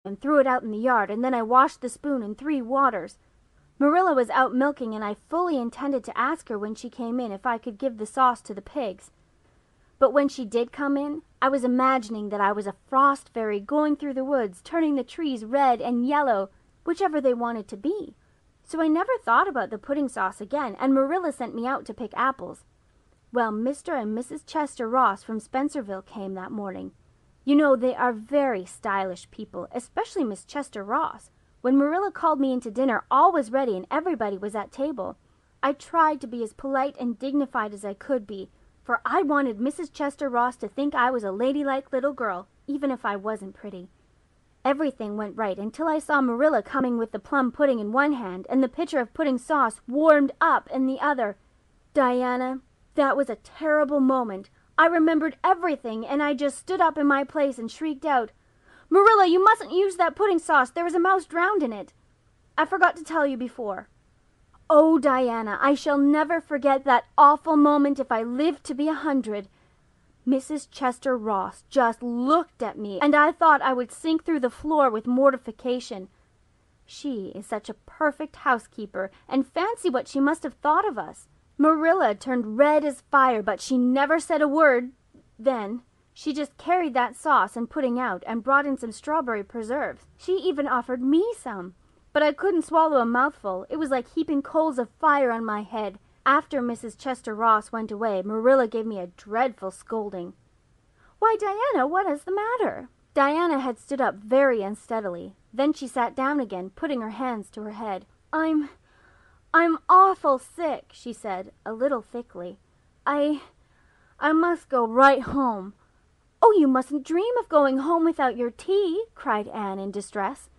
and threw it out in the yard, and then I washed the spoon in 3 waters. Marilla was out milking, and I fully intended to ask her when she came in if I could give the sauce to the pigs. But when she did come in, I was imagining that I was a frost fairy going through the woods, turning the trees red and yellow, whichever they wanted to be. So I never thought about the pudding sauce again, and Marilla sent me out to pick apples. Well, Mr. and Mrs. Chester Ross from Spencerville came that morning. You know, they are very stylish people, especially Miss Chester Ross. When Marilla called me into dinner, all was ready and everybody was at table. I tried to be as polite and dignified as I could be, for I wanted Mrs. Chester Ross to think I was a ladylike little girl, even if I wasn't pretty. Everything went right until I saw Marilla coming with the plum pudding in one hand and the pitcher of pudding sauce warmed up in the other. Diana, that was a terrible moment. I remembered everything, and I just stood up in my place and shrieked out, "Marilla, you mustn't use that pudding sauce. There was a mouse drowned in it. I forgot to tell you before." Oh, Diana, I shall never forget that awful moment if I live to be 100. Mrs. Chester Ross just looked at me, and I thought I would sink through the floor with mortification. She is such a perfect housekeeper, and fancy what she must have thought of us. Marilla turned red as fire, but she never said a word then. She just carried that sauce and pudding out and brought in some strawberry preserves. She even offered me some, but I couldn't swallow a mouthful. It was like heaping coals of fire on my head. After Mrs. Chester Ross went away, Marilla gave me a dreadful scolding. "Why, Diana, what is the matter?" Diana had stood up very unsteadily. Then she sat down again, putting her hands to her head. I'm awful sick," she said, a little thickly. I must go right home." "Oh, you mustn't dream of going home without your tea," cried Anne in distress.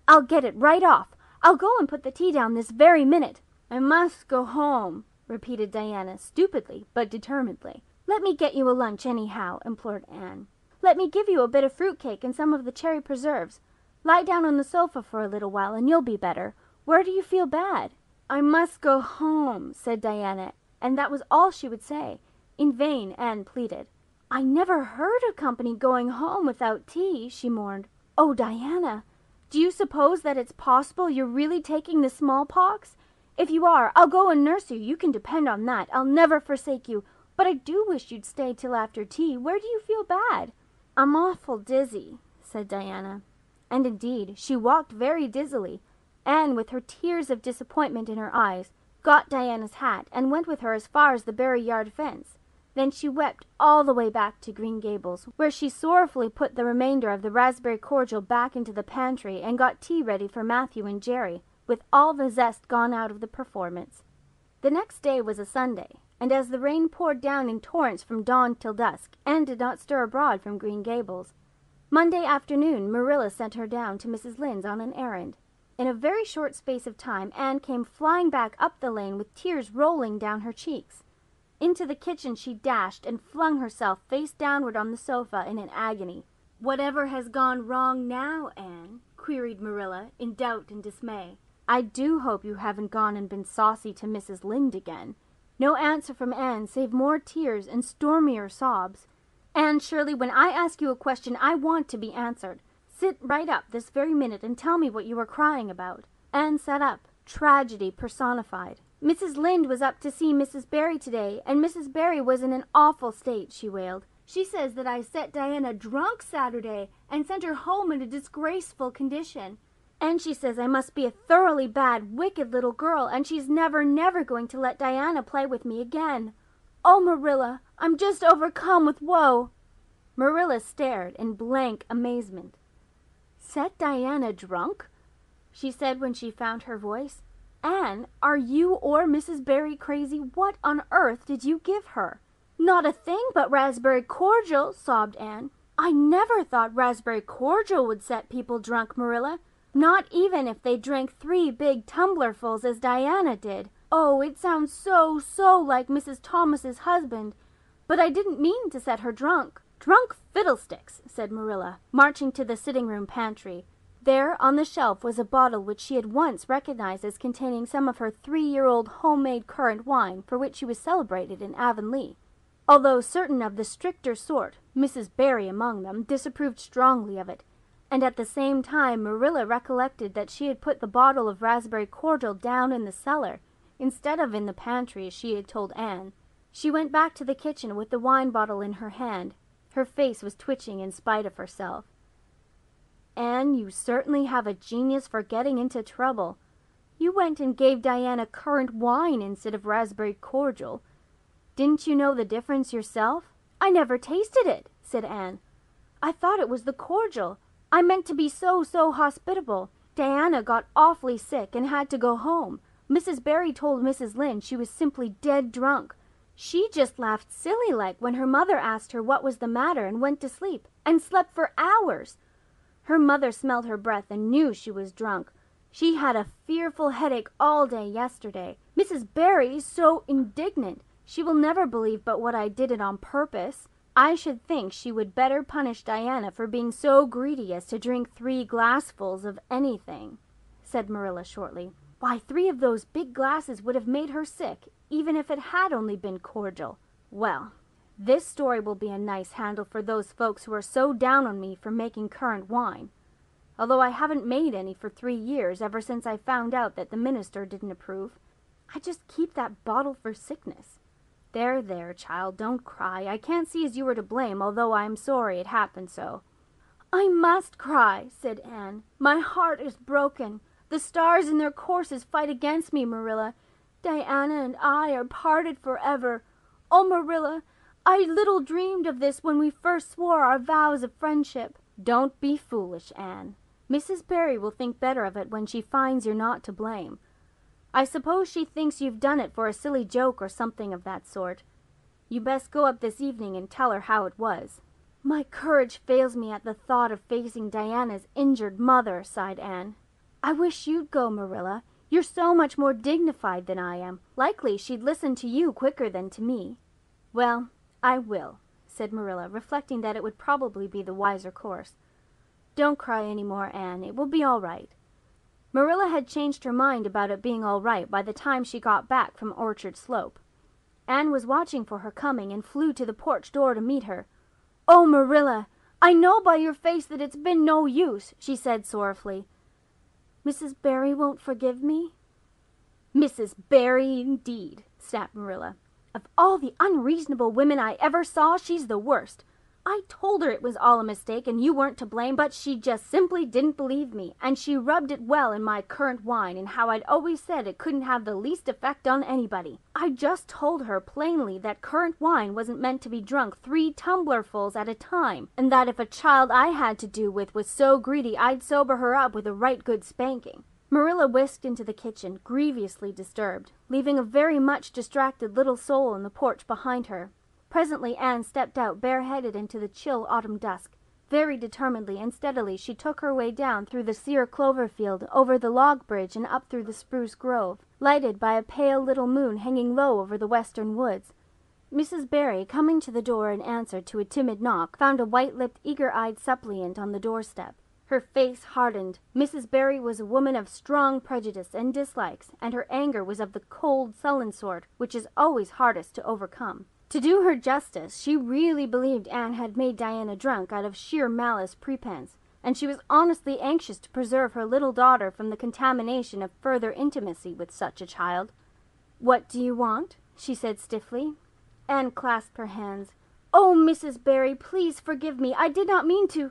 "I'll get it right off. I'll go and put the tea down this very minute." "I must go home," repeated Diana, stupidly but determinedly. "Let me get you a lunch anyhow," implored Anne. "Let me give you a bit of fruit cake and some of the cherry preserves. Lie down on the sofa for a little while and you'll be better. Where do you feel bad?" "I must go home," said Diana, and that was all she would say. In vain Anne pleaded. "I never heard of company going home without tea," she mourned. "Oh, Diana, do you suppose that it's possible you're really taking the smallpox? If you are, I'll go and nurse you. You can depend on that. I'll never forsake you. But I do wish you'd stay till after tea. Where do you feel bad?" "I'm awful dizzy," said Diana. And indeed, she walked very dizzily. Anne, with her tears of disappointment in her eyes, got Diana's hat and went with her as far as the Barry yard fence. Then she wept all the way back to Green Gables, where she sorrowfully put the remainder of the raspberry cordial back into the pantry and got tea ready for Matthew and Jerry, with all the zest gone out of the performance. The next day was a Sunday, and as the rain poured down in torrents from dawn till dusk, Anne did not stir abroad from Green Gables. Monday afternoon Marilla sent her down to Mrs. Lynde's on an errand. In a very short space of time Anne came flying back up the lane with tears rolling down her cheeks. Into the kitchen she dashed and flung herself face downward on the sofa in an agony. "Whatever has gone wrong now, Anne?" queried Marilla, in doubt and dismay. "I do hope you haven't gone and been saucy to Mrs. Lynde again." No answer from Anne save more tears and stormier sobs. "Anne Shirley, when I ask you a question, I want to be answered. Sit right up this very minute and tell me what you are crying about." Anne sat up, tragedy personified. "Mrs. Lynde was up to see Mrs. Barry today, and Mrs. Barry was in an awful state," she wailed. "She says that I set Diana drunk Saturday and sent her home in a disgraceful condition. And she says I must be a thoroughly bad, wicked little girl, and she's never going to let Diana play with me again. Oh, Marilla, I'm just overcome with woe." Marilla stared in blank amazement. "Set Diana drunk?" she said when she found her voice. "Anne, are you or Mrs. Barry crazy? What on earth did you give her?" "Not a thing but raspberry cordial," sobbed Anne. "I never thought raspberry cordial would set people drunk, Marilla. Not even if they drank 3 big tumblerfuls as Diana did. Oh, it sounds so like Mrs. Thomas's husband. But I didn't mean to set her drunk." "Drunk fiddlesticks," said Marilla, marching to the sitting-room pantry. There on the shelf was a bottle which she had once recognized as containing some of her 3-year-old homemade currant wine for which she was celebrated in Avonlea. Although certain of the stricter sort, Mrs. Barry among them, disapproved strongly of it. And at the same time Marilla recollected that she had put the bottle of raspberry cordial down in the cellar, instead of in the pantry as she had told Anne. She went back to the kitchen with the wine bottle in her hand. Her face was twitching in spite of herself. "Anne, you certainly have a genius for getting into trouble. You went and gave Diana currant wine instead of raspberry cordial. Didn't you know the difference yourself?" "I never tasted it," said Anne. "I thought it was the cordial. I meant to be so hospitable. Diana got awfully sick and had to go home. Mrs. Barry told Mrs. Lynde she was simply dead drunk. She just laughed silly-like when her mother asked her what was the matter and went to sleep, and slept for hours. Her mother smelled her breath and knew she was drunk. She had a fearful headache all day yesterday. Mrs. Barry is so indignant. She will never believe but what I did it on purpose. I should think she would better punish Diana for being so greedy as to drink 3 glassfuls of anything," said Marilla shortly. "Why, 3 of those big glasses would have made her sick, even if it had only been cordial. Well, this story will be a nice handle for those folks who are so down on me for making currant wine, although I haven't made any for 3 years, ever since I found out that the minister didn't approve. I just keep that bottle for sickness. There, child, don't cry. I can't see as you were to blame, although I am sorry it happened so." "I must cry," said Anne. "My heart is broken. The stars in their courses fight against me, Marilla. Diana and I are parted forever. Oh, Marilla, I little dreamed of this when we first swore our vows of friendship." "Don't be foolish, Anne. Mrs. Barry will think better of it when she finds you're not to blame. I suppose she thinks you've done it for a silly joke or something of that sort. You best go up this evening and tell her how it was." "My courage fails me at the thought of facing Diana's injured mother," sighed Anne. "I wish you'd go, Marilla. You're so much more dignified than I am. Likely she'd listen to you quicker than to me." "Well, I will," said Marilla, reflecting that it would probably be the wiser course. "Don't cry any more, Anne. It will be all right." Marilla had changed her mind about it being all right by the time she got back from Orchard Slope. Anne was watching for her coming and flew to the porch door to meet her. "Oh, Marilla, I know by your face that it's been no use," she said sorrowfully. "Mrs. Barry won't forgive me?" "Mrs. Barry, indeed," snapped Marilla. "Of all the unreasonable women I ever saw, she's the worst. I told her it was all a mistake and you weren't to blame, but she just simply didn't believe me, and she rubbed it well in my currant wine and how I'd always said it couldn't have the least effect on anybody. I just told her plainly that currant wine wasn't meant to be drunk 3 tumblerfuls at a time, and that if a child I had to do with was so greedy I'd sober her up with a right good spanking." Marilla whisked into the kitchen, grievously disturbed, leaving a very much distracted little soul in the porch behind her. Presently Anne stepped out bareheaded into the chill autumn dusk. Very determinedly and steadily she took her way down through the sere clover field, over the log bridge, and up through the spruce grove, lighted by a pale little moon hanging low over the western woods. Mrs. Barry, coming to the door in answer to a timid knock, found a white-lipped, eager-eyed suppliant on the doorstep. Her face hardened. Mrs. Barry was a woman of strong prejudice and dislikes, and her anger was of the cold, sullen sort, which is always hardest to overcome. To do her justice, she really believed Anne had made Diana drunk out of sheer malice prepense, and she was honestly anxious to preserve her little daughter from the contamination of further intimacy with such a child. "What do you want?" she said stiffly. Anne clasped her hands. "Oh, Mrs. Barry, please forgive me. I did not mean to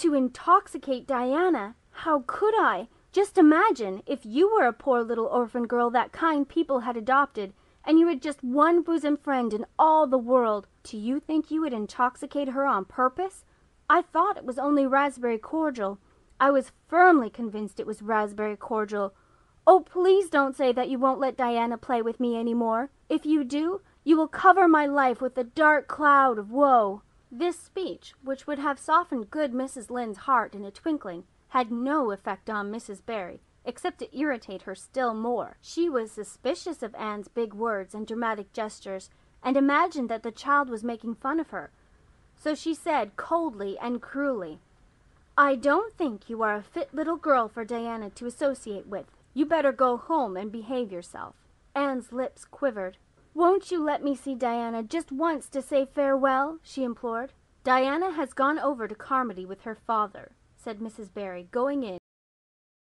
intoxicate Diana. How could I? Just imagine if you were a poor little orphan girl that kind people had adopted, and you had just one bosom friend in all the world. Do you think you would intoxicate her on purpose? I thought it was only raspberry cordial. I was firmly convinced it was raspberry cordial. Oh, please don't say that you won't let Diana play with me any more. If you do, you will cover my life with a dark cloud of woe." This speech, which would have softened good Mrs. Lynde's heart in a twinkling, had no effect on Mrs. Barry, except to irritate her still more. She was suspicious of Anne's big words and dramatic gestures, and imagined that the child was making fun of her. So she said coldly and cruelly, "I don't think you are a fit little girl for Diana to associate with. You better go home and behave yourself." Anne's lips quivered. "Won't you let me see Diana just once to say farewell?" she implored. "Diana has gone over to Carmody with her father," said said Mrs. Barry, going in.